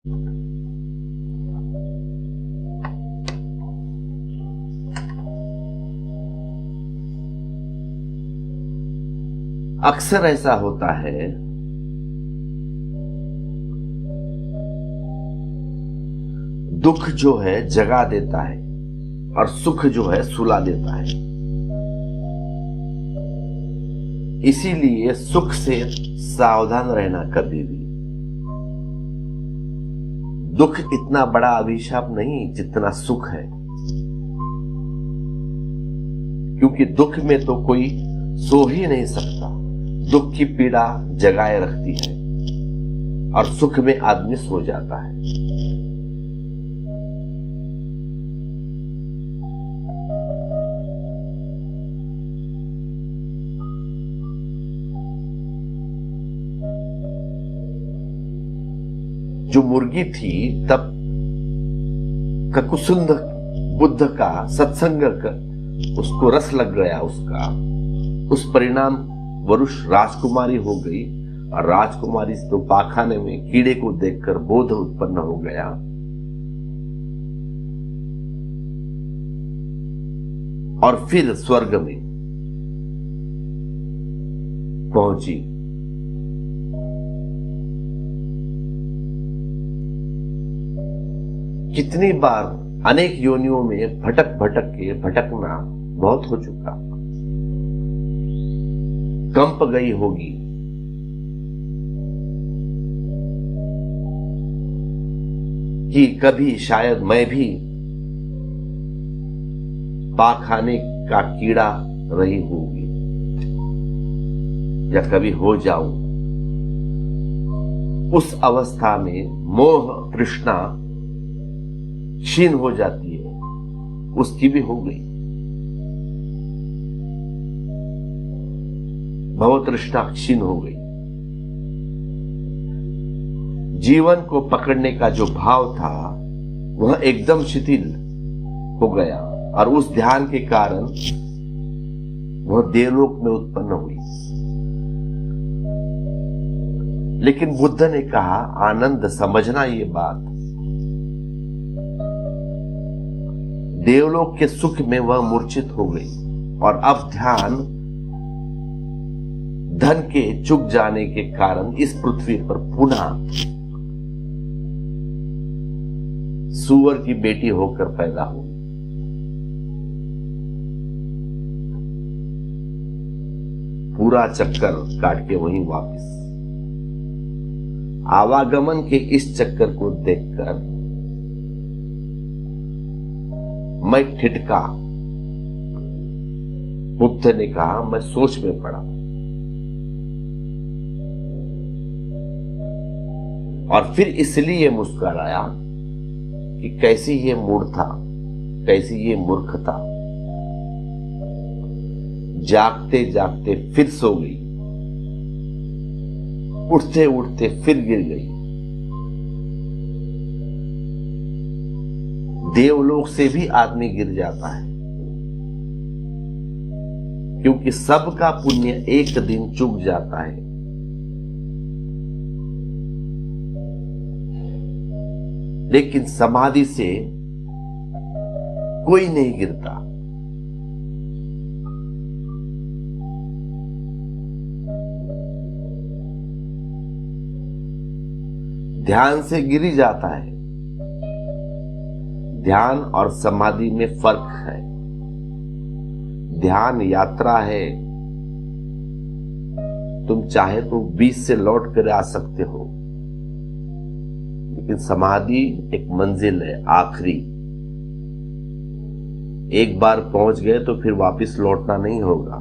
अक्सर ऐसा होता है दुख जो है जगा देता है और सुख जो है सुला देता है। इसीलिए सुख से सावधान रहना कभी भी। दुख इतना बड़ा अभिशाप नहीं जितना सुख है, क्योंकि दुख में तो कोई सो ही नहीं सकता। दुख की पीड़ा जगाए रखती है और सुख में आदमी सो जाता है। जो मुर्गी थी तब ककुसुंद बुद्ध का सत्संग उसको रस लग गया उसका। उस परिणाम वरुष राजकुमारी हो गई और राजकुमारी से तो पाखाने में कीड़े को देखकर बोध उत्पन्न हो गया। और फिर स्वर्ग में पहुंची। कितनी बार अनेक योनियों में भटक भटक के भटकना बहुत हो चुका। कंप गई होगी। कि कभी शायद मैं भी पाखाने का कीड़ा रही होगी या कभी हो जाऊं। उस अवस्था में मोह तृष्णा क्षीण हो जाती है, उसकी भी हो गई। भव तृष्णा क्षीण हो गई। जीवन को पकड़ने का जो भाव था वह एकदम शिथिल हो गया और उस ध्यान के कारण वह देवलोक में उत्पन्न हुई। लेकिन बुद्ध ने कहा, आनंद समझना ये बात, देवलोक के सुख में वह मूर्छित हो गई और अब ध्यान धन के चुक जाने के कारण इस पृथ्वी पर पुनः सूअर की बेटी होकर पैदा हुई। पूरा चक्कर काट के वहीं वापस। आवागमन के इस चक्कर को देखकर मैं ठिठका। बुद्ध ने कहा, मैं सोच में पड़ा और फिर इसलिए मुस्कुराया कि कैसी ये मूर्खता, कैसी ये मूर्खता। जागते जागते फिर सो गई, उठते उठते फिर गिर गई। देवलोक से भी आदमी गिर जाता है, क्योंकि सबका पुण्य एक दिन चूक जाता है। लेकिन समाधि से कोई नहीं गिरता। ध्यान से गिरी जाता है। ध्यान और समाधि में फर्क है। ध्यान यात्रा है, तुम चाहे तो बीच से लौट कर आ सकते हो, लेकिन समाधि एक मंजिल है, आखिरी। एक बार पहुंच गए तो फिर वापस लौटना नहीं होगा,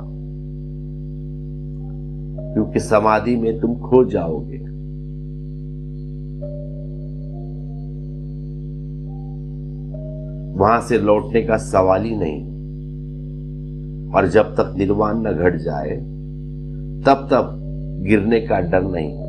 क्योंकि समाधि में तुम खो जाओगे। वहां से लौटने का सवाल ही नहीं। और जब तक निर्वाण न घट जाए तब तक गिरने का डर नहीं।